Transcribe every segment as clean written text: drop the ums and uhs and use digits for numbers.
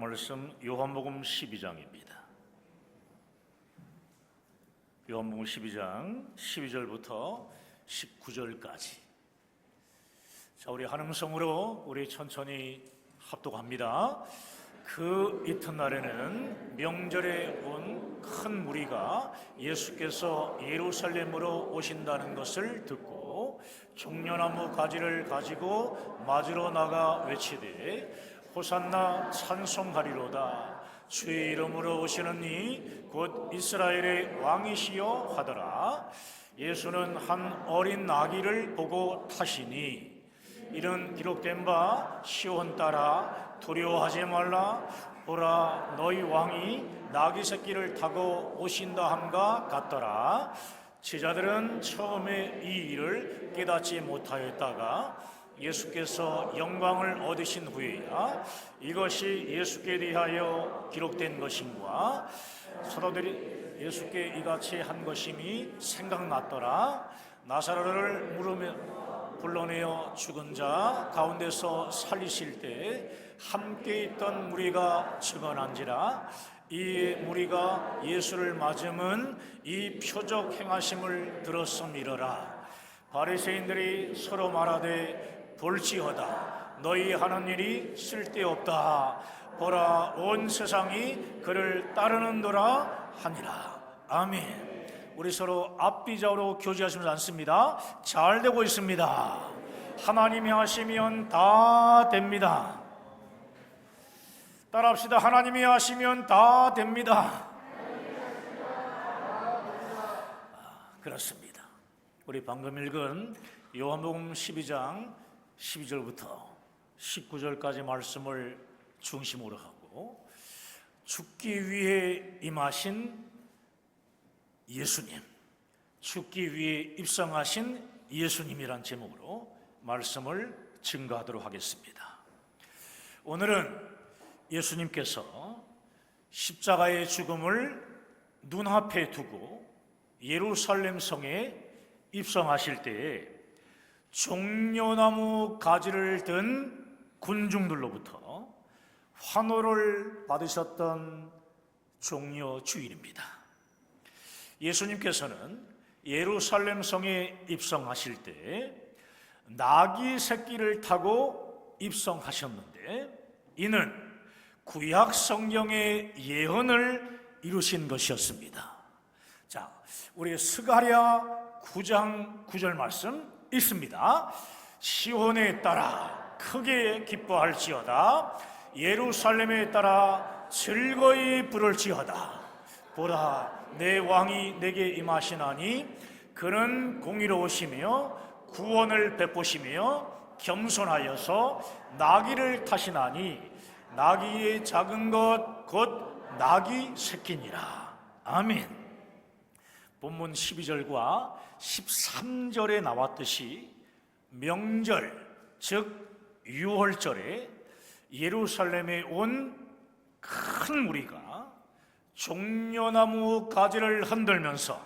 말씀 요한복음 12장입니다. 요한복음 12장 12절부터 19절까지. 자, 우리 한음성으로 우리 천천히 합독합니다. 그 이튿날에는 명절에 온 큰 무리가 예수께서 예루살렘으로 오신다는 것을 듣고 종려나무 가지를 가지고 맞으러 나가 외치되 호산나 찬송하리로다. 주의 이름으로 오시는 이 곧 이스라엘의 왕이시여 하더라. 예수는 한 어린 나귀를 보고 타시니 이는 기록된 바 시온 딸아 두려워하지 말라. 보라 너희 왕이 나귀 새끼를 타고 오신다 함과 같더라. 제자들은 처음에 이 일을 깨닫지 못하였다가 예수께서 영광을 얻으신 후에야 이것이 예수께 대하여 기록된 것인가 사도들이 예수께 이같이 한 것임이 생각났더라. 나사로를 물으며 불러내어 죽은 자 가운데서 살리실 때 함께 있던 무리가 증언한지라. 이 무리가 예수를 맞음은 이 표적 행하심을 들었음이러라. 바리새인들이 서로 말하되 볼지어다 너희 하는 일이 쓸데없다. 보라 온 세상이 그를 따르는도라 하니라. 아멘. 우리 서로 앞뒤좌우로 교제하시면서 앉습니다. 잘 되고 있습니다. 하나님이 하시면 다 됩니다. 따라합시다. 하나님이 하시면 다 됩니다. 그렇습니다. 우리 방금 읽은 요한복음 12장 12절부터 19절까지 말씀을 중심으로 하고 죽기 위해 임하신 예수님, 죽기 위해 입성하신 예수님이란 제목으로 말씀을 증거하도록 하겠습니다. 오늘은 예수님께서 십자가의 죽음을 눈앞에 두고 예루살렘 성에 입성하실 때에 종려나무 가지를 든 군중들로부터 환호를 받으셨던 종려 주일입니다. 예수님께서는 예루살렘 성에 입성하실 때 나귀 새끼를 타고 입성하셨는데 이는 구약 성경의 예언을 이루신 것이었습니다. 자, 우리 스가랴 9장 9절 말씀 있습니다. 시온에 따라 크게 기뻐할지어다. 예루살렘에 따라 즐거이 부를지어다. 보라 내 왕이 내게 임하시나니 그는 공의로우시며 구원을 베푸시며 겸손하여서 나귀를 타시나니 나귀의 작은 것 곧 나귀 새끼니라. 아멘. 본문 12절과 13절에 나왔듯이 명절 즉 유월절에 예루살렘에 온 큰 무리가 종려나무 가지를 흔들면서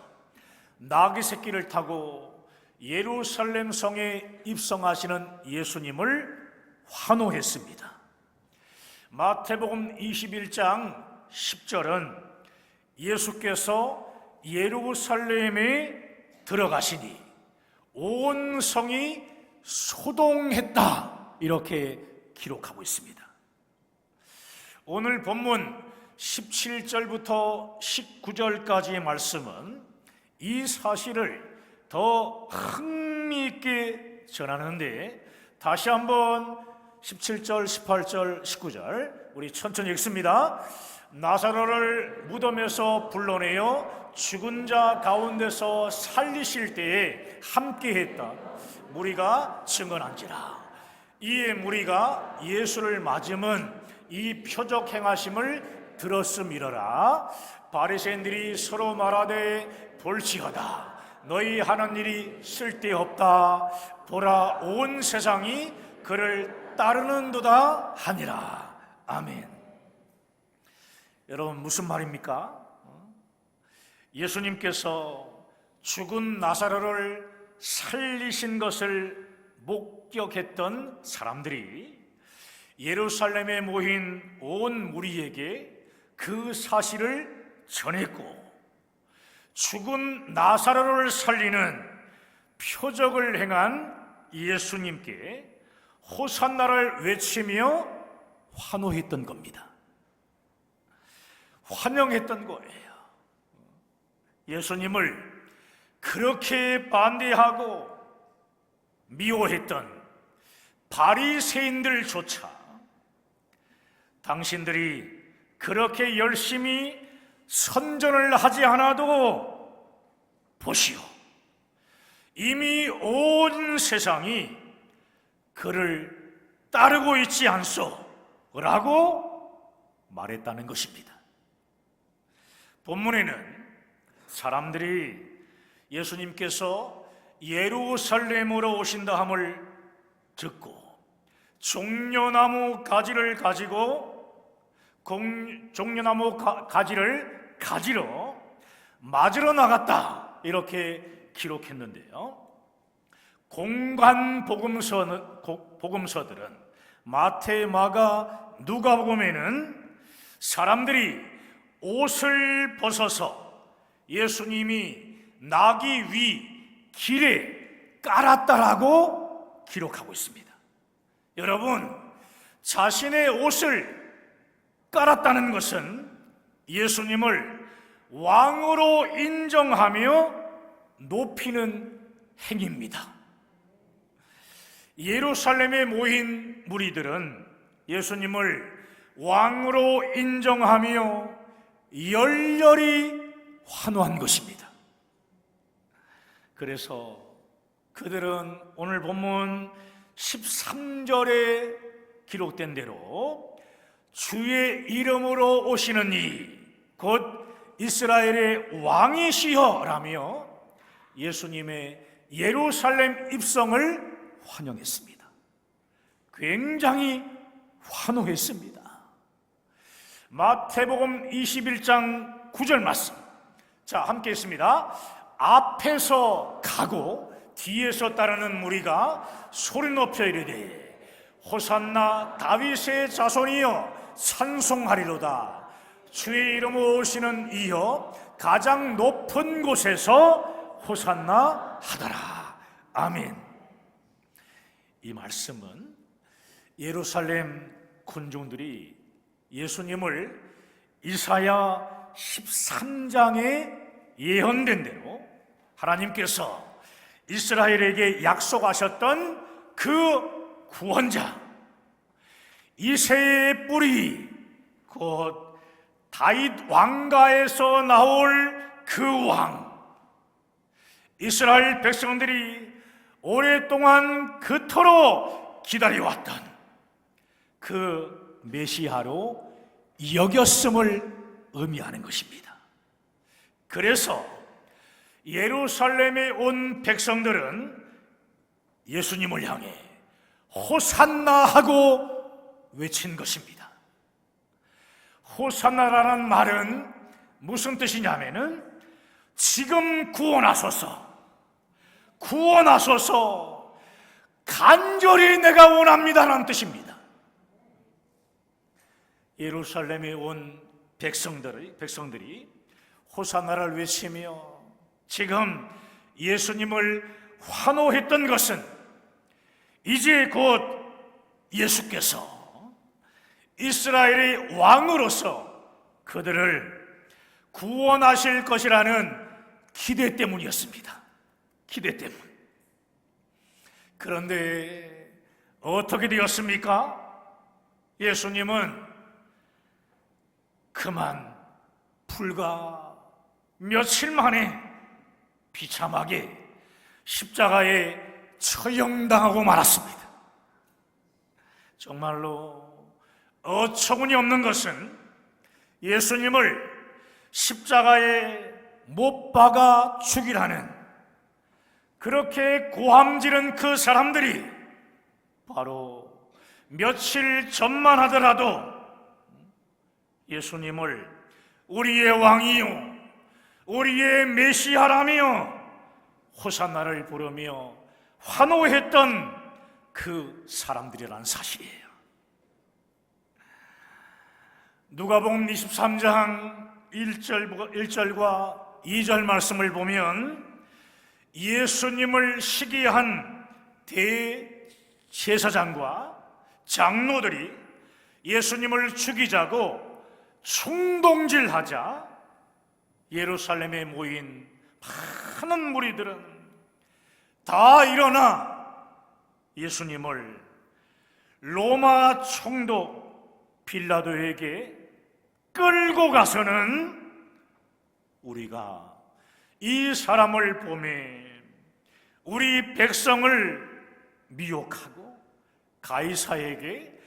나귀 새끼를 타고 예루살렘 성에 입성하시는 예수님을 환호했습니다. 마태복음 21장 10절은 예수께서 예루살렘에 들어가시니 온 성이 소동했다 이렇게 기록하고 있습니다. 오늘 본문 17절부터 19절까지의 말씀은 이 사실을 더 흥미있게 전하는데 다시 한번 17절, 18절, 19절 우리 천천히 읽습니다. 나사로를 무덤에서 불러내어 죽은 자 가운데서 살리실 때에 함께했다. 무리가 증언한지라. 이에 무리가 예수를 맞음은 이 표적 행하심을 들었음이러라. 바리새인들이 서로 말하되 볼지어다 너희 하는 일이 쓸데없다. 보라 온 세상이 그를 따르는도다 하니라. 아멘. 여러분 무슨 말입니까? 예수님께서 죽은 나사로를 살리신 것을 목격했던 사람들이 예루살렘에 모인 온 무리에게 그 사실을 전했고, 죽은 나사로를 살리는 표적을 행한 예수님께 호산나를 외치며 환호했던 겁니다. 환영했던 거예요. 예수님을 그렇게 반대하고 미워했던 바리새인들조차 당신들이 그렇게 열심히 선전을 하지 않아도 보시오, 이미 온 세상이 그를 따르고 있지 않소 라고 말했다는 것입니다. 본문에는 사람들이 예수님께서 예루살렘으로 오신다 함을 듣고 종려나무 가지를 가지러 맞으러 나갔다, 이렇게 기록했는데요. 공관 복음서들은 마태, 마가, 누가복음에는 사람들이 옷을 벗어서 예수님이 나귀 위 길에 깔았다라고 기록하고 있습니다. 여러분, 자신의 옷을 깔았다는 것은 예수님을 왕으로 인정하며 높이는 행위입니다. 예루살렘에 모인 무리들은 예수님을 왕으로 인정하며 열렬히 환호한 것입니다. 그래서 그들은 오늘 본문 13절에 기록된 대로 주의 이름으로 오시는 이 곧 이스라엘의 왕이시여 라며 예수님의 예루살렘 입성을 환영했습니다. 굉장히 환호했습니다. 마태복음 21장 9절 말씀, 자, 함께 했습니다. 앞에서 가고 뒤에서 따르는 무리가 소리 높여 이르되 호산나 다윗의 자손이여 찬송하리로다. 주의 이름으로 오시는 이여 가장 높은 곳에서 호산나 하더라. 아멘. 이 말씀은 예루살렘 군중들이 예수님을 이사야 13장에 예언된 대로 하나님께서 이스라엘에게 약속하셨던 그 구원자, 이새의 뿌리, 곧 다윗 왕가에서 나올 그 왕, 이스라엘 백성들이 오랫동안 그토록 기다려왔던 그 메시아로 여겼음을 의미하는 것입니다. 그래서 예루살렘에 온 백성들은 예수님을 향해 호산나 하고 외친 것입니다. 호산나라는 말은 무슨 뜻이냐면은 지금 구원하소서, 간절히 내가 원합니다라는 뜻입니다. 예루살렘에 온 백성들이 호산나를 외치며 지금 예수님을 환호했던 것은 이제 곧 예수께서 이스라엘의 왕으로서 그들을 구원하실 것이라는 기대 때문이었습니다. 기대 때문. 그런데 어떻게 되었습니까? 예수님은 그만 불과 며칠 만에 비참하게 십자가에 처형당하고 말았습니다. 정말로 어처구니 없는 것은 예수님을 십자가에 못 박아 죽이라는 그렇게 고함지른 그 사람들이 바로 며칠 전만 하더라도 예수님을 우리의 왕이요 우리의 메시아라며 호산나를 부르며 환호했던 그 사람들이라는 사실이에요. 누가복음 23장 1절과 2절 말씀을 보면 예수님을 시기한 대제사장과 장로들이 예수님을 죽이자고 충동질하자 예루살렘에 모인 많은 무리들은 다 일어나 예수님을 로마 총독 빌라도에게 끌고 가서는 우리가 이 사람을 보매 우리 백성을 미혹하고 가이사에게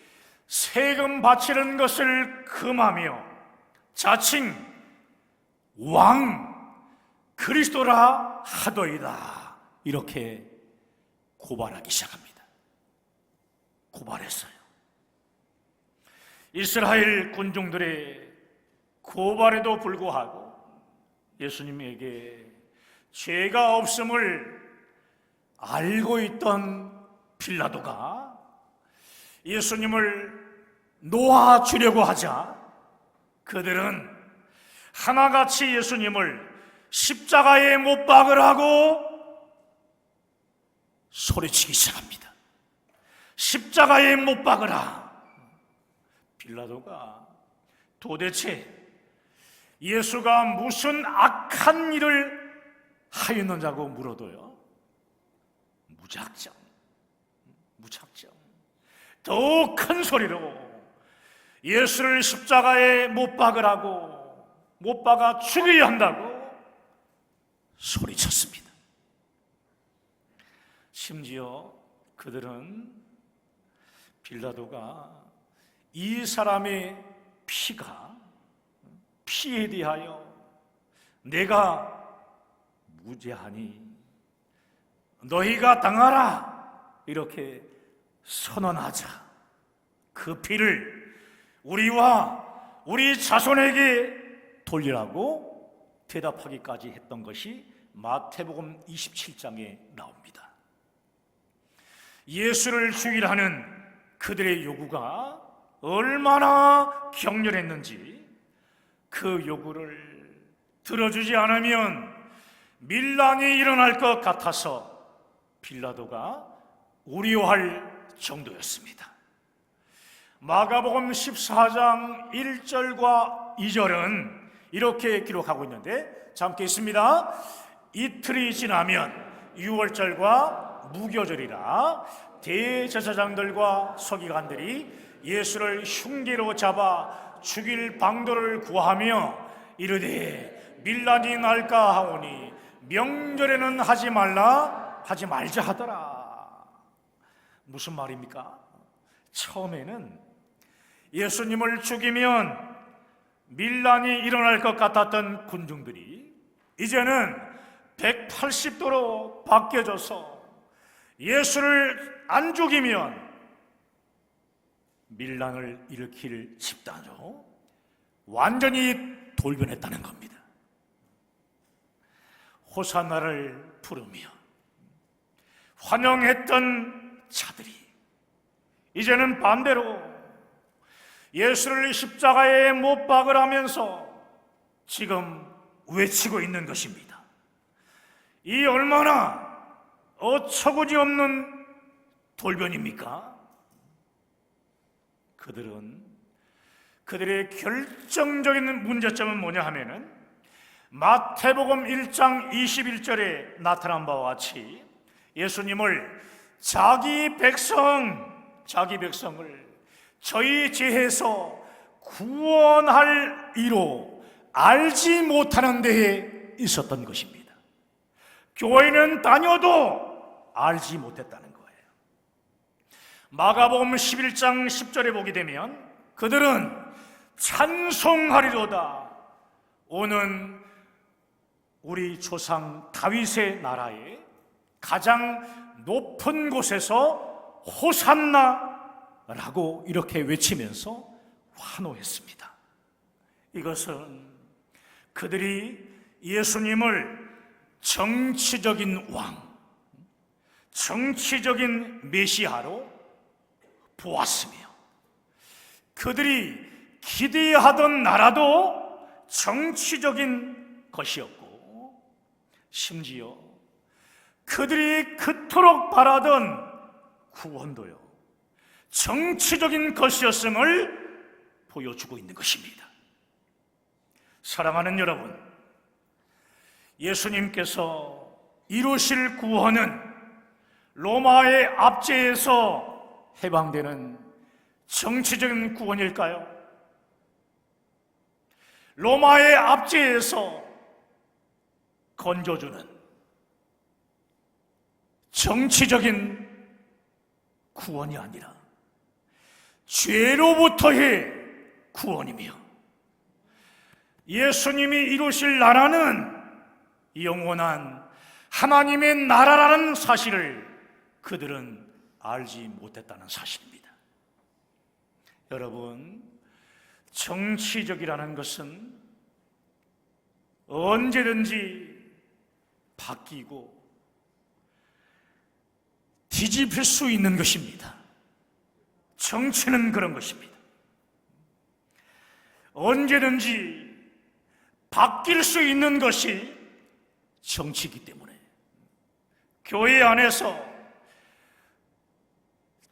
세금 바치는 것을 금하며 자칭 왕 그리스도라 하더이다. 이렇게 고발하기 시작합니다. 고발했어요. 이스라엘 군중들의 고발에도 불구하고 예수님에게 죄가 없음을 알고 있던 빌라도가 예수님을 놓아주려고 하자 그들은 하나같이 예수님을 십자가에 못 박으라고 소리치기 시작합니다. 십자가에 못 박으라. 빌라도가 도대체 예수가 무슨 악한 일을 하였느냐고 물어도요, 무작정 더 큰 소리로 예수를 십자가에 못 박으라고, 못 박아 죽여야 한다고 소리쳤습니다. 심지어 그들은 빌라도가 이 사람의 피에 대하여 내가 무죄하니 너희가 당하라 이렇게 선언하자 그 피를 우리와 우리 자손에게 돌리라고 대답하기까지 했던 것이 마태복음 27장에 나옵니다. 예수를 죽이라는 그들의 요구가 얼마나 격렬했는지 그 요구를 들어주지 않으면 밀란이 일어날 것 같아서 빌라도가 우려할 정도였습니다. 마가복음 14장 1절과 2절은 이렇게 기록하고 있는데 함께 있습니다. 이틀이 지나면 유월절과 무교절이라 대제사장들과 서기관들이 예수를 흉기로 잡아 죽일 방도를 구하며 이르되 밀란이 날까 하오니 명절에는 하지 말자 하더라. 무슨 말입니까? 처음에는 예수님을 죽이면 밀란이 일어날 것 같았던 군중들이 이제는 180도로 바뀌어져서 예수를 안 죽이면 밀란을 일으킬 집단으로 완전히 돌변했다는 겁니다. 호산나를 부르며 환영했던 자들이 이제는 반대로 예수를 십자가에 못 박으라면서 지금 외치고 있는 것입니다. 이 얼마나 어처구니 없는 돌변입니까? 그들의 결정적인 문제점은 뭐냐 하면은 마태복음 1장 21절에 나타난 바와 같이 예수님을 자기 백성을 저희 죄에서 구원할 이로 알지 못하는 데에 있었던 것입니다. 교회는 다녀도 알지 못했다는 거예요. 마가복음 11장 10절에 보게 되면 그들은 찬송하리로다. 오는 우리 조상 다윗의 나라에 가장 높은 곳에서 호산나라고 이렇게 외치면서 환호했습니다. 이것은 그들이 예수님을 정치적인 왕, 정치적인 메시아로 보았으며 그들이 기대하던 나라도 정치적인 것이었고, 심지어 그들이 그토록 바라던 구원도요, 정치적인 것이었음을 보여주고 있는 것입니다. 사랑하는 여러분, 예수님께서 이루실 구원은 로마의 압제에서 해방되는 정치적인 구원일까요? 로마의 압제에서 건져주는 정치적인 구원이 아니라 죄로부터의 구원이며, 예수님이 이루실 나라는 영원한 하나님의 나라라는 사실을 그들은 알지 못했다는 사실입니다. 여러분, 정치적이라는 것은 언제든지 바뀌고 뒤집힐 수 있는 것입니다. 정치는 그런 것입니다. 언제든지 바뀔 수 있는 것이 정치이기 때문에 교회 안에서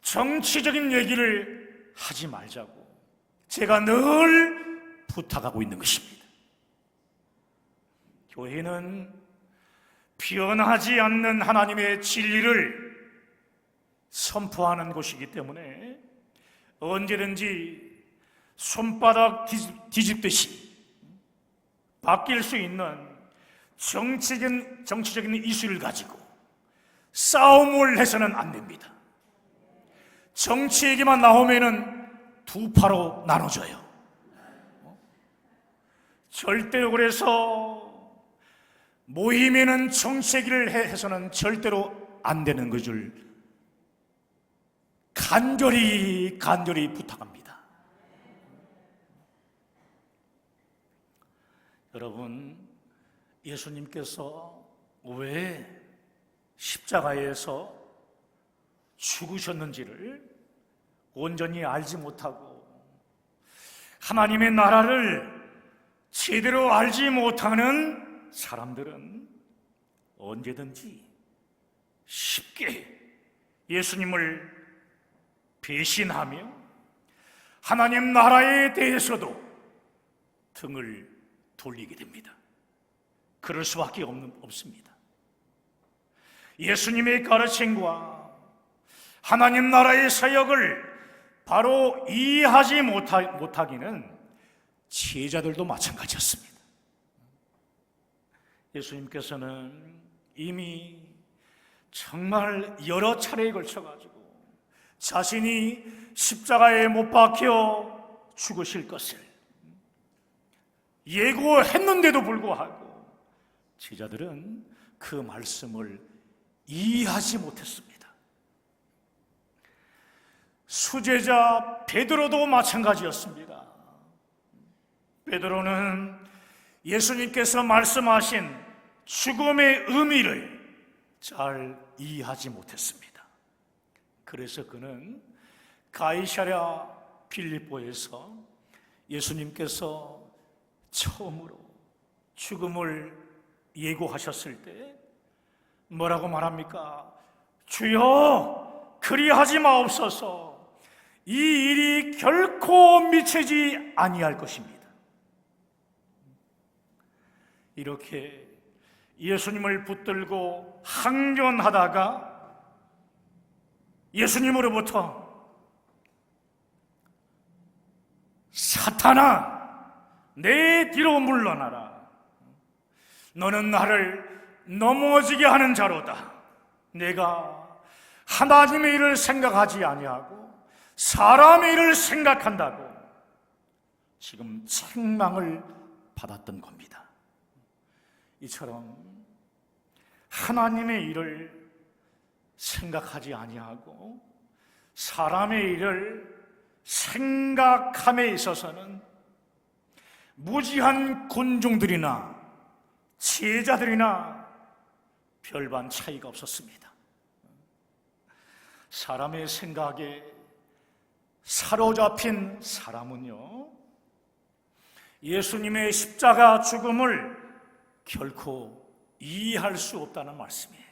정치적인 얘기를 하지 말자고 제가 늘 부탁하고 있는 것입니다. 교회는 변하지 않는 하나님의 진리를 선포하는 곳이기 때문에 언제든지 손바닥 뒤집듯이 바뀔 수 있는 정치적인 이슈를 가지고 싸움을 해서는 안 됩니다. 정치 얘기만 나오면은 두 파로 나눠져요. 절대로 그래서 모임에는 정치 얘기를 해서는 절대로 안 되는 것을 간절히 부탁합니다. 여러분, 예수님께서 왜 십자가에서 죽으셨는지를 온전히 알지 못하고 하나님의 나라를 제대로 알지 못하는 사람들은 언제든지 쉽게 예수님을 배신하며 하나님 나라에 대해서도 등을 돌리게 됩니다. 그럴 수밖에 없습니다. 예수님의 가르침과 하나님 나라의 사역을 바로 이해하지 못하기는 제자들도 마찬가지였습니다. 예수님께서는 이미 정말 여러 차례에 걸쳐가지고 자신이 십자가에 못 박혀 죽으실 것을 예고했는데도 불구하고 제자들은 그 말씀을 이해하지 못했습니다. 수제자 베드로도 마찬가지였습니다. 베드로는 예수님께서 말씀하신 죽음의 의미를 잘 이해하지 못했습니다. 그래서 그는 가이사랴 빌립보에서 예수님께서 처음으로 죽음을 예고하셨을 때 뭐라고 말합니까? 주여, 그리하지 마옵소서. 이 일이 결코 미치지 아니할 것입니다. 이렇게 예수님을 붙들고 항변하다가 예수님으로부터 사탄아, 내 뒤로 물러나라. 너는 나를 넘어지게 하는 자로다. 내가 하나님의 일을 생각하지 아니하고 사람의 일을 생각한다고 지금 책망을 받았던 겁니다. 이처럼 하나님의 일을 생각하지 아니하고 사람의 일을 생각함에 있어서는 무지한 군중들이나 제자들이나 별반 차이가 없었습니다. 사람의 생각에 사로잡힌 사람은요, 예수님의 십자가 죽음을 결코 이해할 수 없다는 말씀이에요.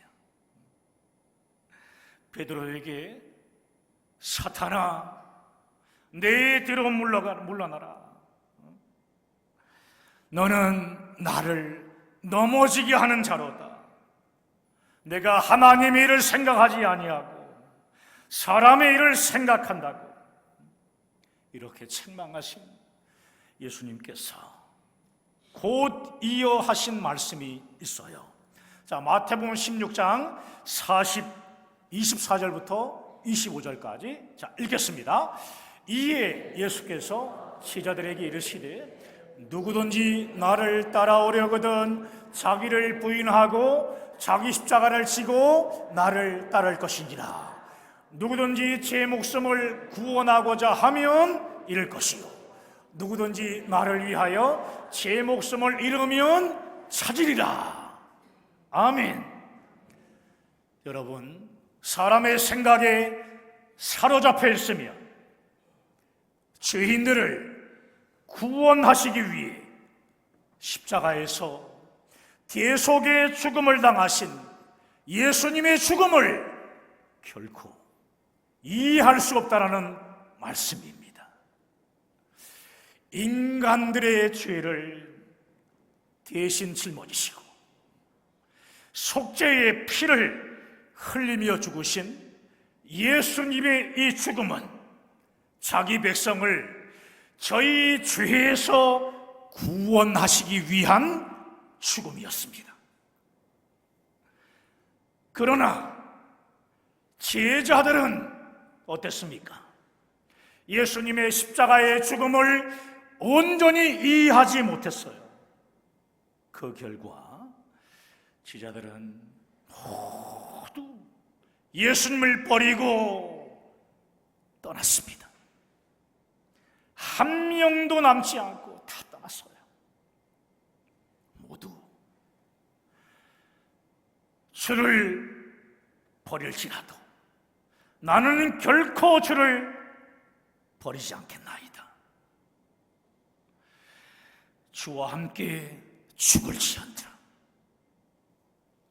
베드로에게 사탄아, 내 뒤로 물러나라. 너는 나를 넘어지게 하는 자로다. 내가 하나님의 일을 생각하지 아니하고 사람의 일을 생각한다고 이렇게 책망하신 예수님께서 곧 이어 하신 말씀이 있어요. 자, 마태복음 16장 24절부터 25절까지 자, 읽겠습니다. 이에 예수께서 제자들에게 이르시되 누구든지 나를 따라오려거든 자기를 부인하고 자기 십자가를 지고 나를 따를 것이니라. 누구든지 제 목숨을 구원하고자 하면 잃을 것이요 누구든지 나를 위하여 제 목숨을 잃으면 찾으리라. 아멘. 여러분, 사람의 생각에 사로잡혀 있으면 죄인들을 구원하시기 위해 십자가에서 대속의 죽음을 당하신 예수님의 죽음을 결코 이해할 수 없다라는 말씀입니다. 인간들의 죄를 대신 짊어지시고 속죄의 피를 흘리며 죽으신 예수님의 이 죽음은 자기 백성을 저희 죄에서 구원하시기 위한 죽음이었습니다. 그러나 제자들은 어땠습니까? 예수님의 십자가의 죽음을 온전히 이해하지 못했어요. 그 결과 제자들은 모두 예수님을 버리고 떠났습니다. 한 명도 남지 않고 다 떠났어요. 모두 주를 버릴지라도 나는 결코 주를 버리지 않겠나이다. 주와 함께 죽을지언정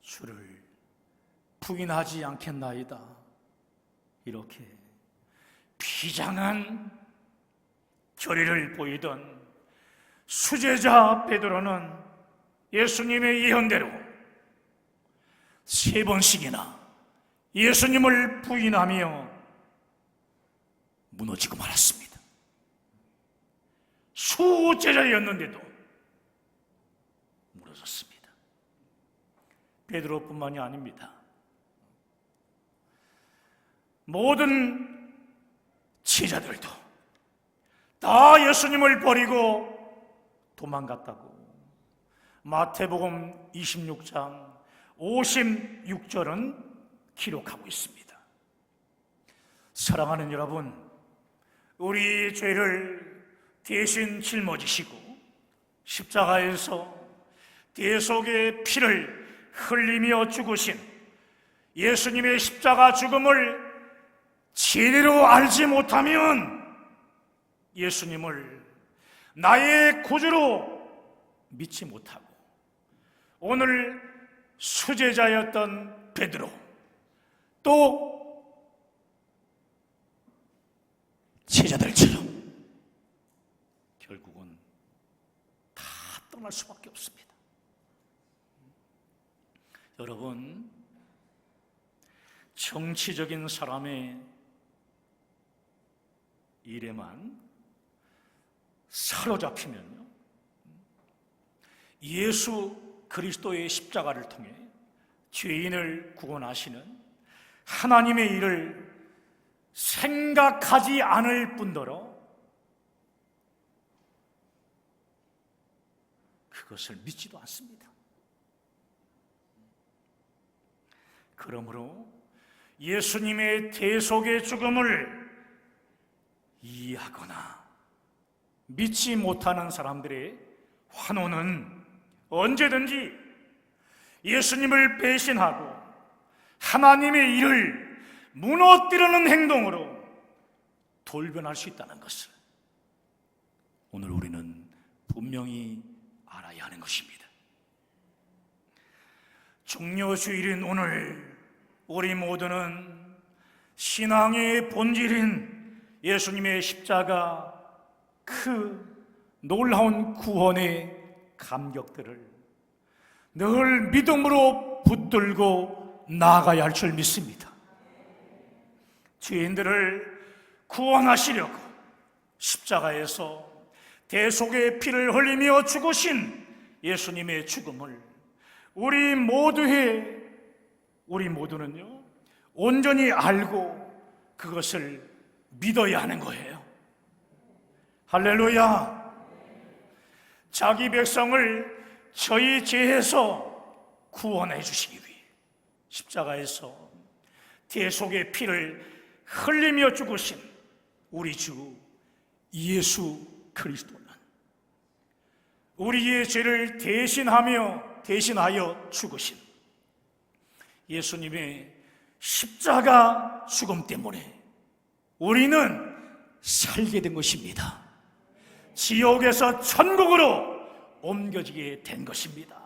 주를 부인하지 않겠나이다. 이렇게 비장한 결의를 보이던 수제자 베드로는 예수님의 예언대로 3번씩이나 예수님을 부인하며 무너지고 말았습니다. 수제자였는데도 무너졌습니다. 베드로뿐만이 아닙니다. 모든 제자들도 다 예수님을 버리고 도망갔다고 마태복음 26장 56절은 기록하고 있습니다. 사랑하는 여러분, 우리 죄를 대신 짊어지시고 십자가에서 대속의 피를 흘리며 죽으신 예수님의 십자가 죽음을 제대로 알지 못하면 예수님을 나의 구주로 믿지 못하고 오늘 수제자였던 베드로 또 제자들처럼 결국은 다 떠날 수밖에 없습니다. 여러분, 정치적인 사람의 일에만 사로잡히면요, 예수 그리스도의 십자가를 통해 죄인을 구원하시는 하나님의 일을 생각하지 않을 뿐더러 그것을 믿지도 않습니다. 그러므로 예수님의 대속의 죽음을 이해하거나 믿지 못하는 사람들의 환호는 언제든지 예수님을 배신하고 하나님의 일을 무너뜨리는 행동으로 돌변할 수 있다는 것을 오늘 우리는 분명히 분명히 알아야 하는 것입니다. 종려주일인 오늘 우리 모두는 신앙의 본질인 예수님의 십자가 그 놀라운 구원의 감격들을 늘 믿음으로 붙들고 나아가야 할 줄 믿습니다. 죄인들을 구원하시려고 십자가에서 대속의 피를 흘리며 죽으신 예수님의 죽음을 우리 모두는요 온전히 알고 그것을 믿어야 하는 거예요. 할렐루야. 자기 백성을 저희 죄에서 구원해 주시기 위해 십자가에서 대속의 피를 흘리며 죽으신 우리 주 예수 그리스도는 우리의 죄를 대신하여 죽으신 예수님의 십자가 죽음 때문에 우리는 살게 된 것입니다. 지옥에서 천국으로 옮겨지게 된 것입니다.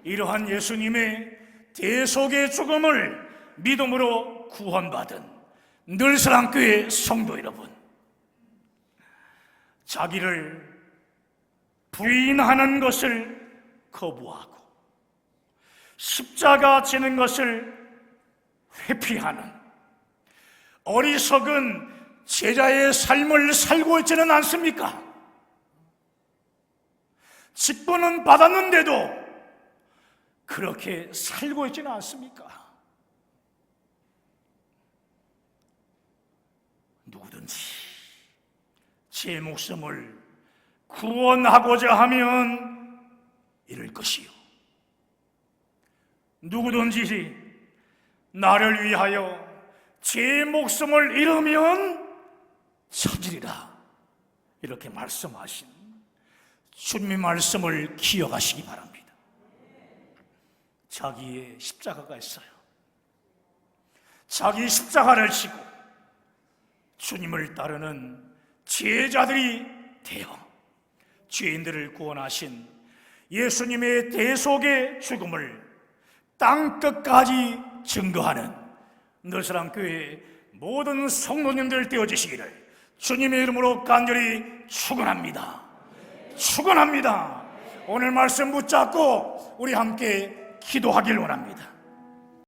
이러한 예수님의 대속의 죽음을 믿음으로 구원받은 늘사랑교회 성도 여러분, 자기를 부인하는 것을 거부하고 십자가 지는 것을 회피하는 어리석은 제자의 삶을 살고 있지는 않습니까? 직분은 받았는데도 그렇게 살고 있지는 않습니까? 누구든지 제 목숨을 구원하고자 하면 잃을 것이요, 누구든지 나를 위하여 제 목숨을 잃으면 찾으리라, 이렇게 말씀하신 주님의 말씀을 기억하시기 바랍니다. 자기의 십자가가 있어요. 자기 십자가를 지고 주님을 따르는 제자들이 되어 죄인들을 구원하신 예수님의 대속의 죽음을 땅끝까지 증거하는 늘사랑교회 모든 성도님들 되어지시기를 주님의 이름으로 간절히 축원합니다. 축원합니다. 오늘 말씀 붙잡고 우리 함께 기도하길 원합니다.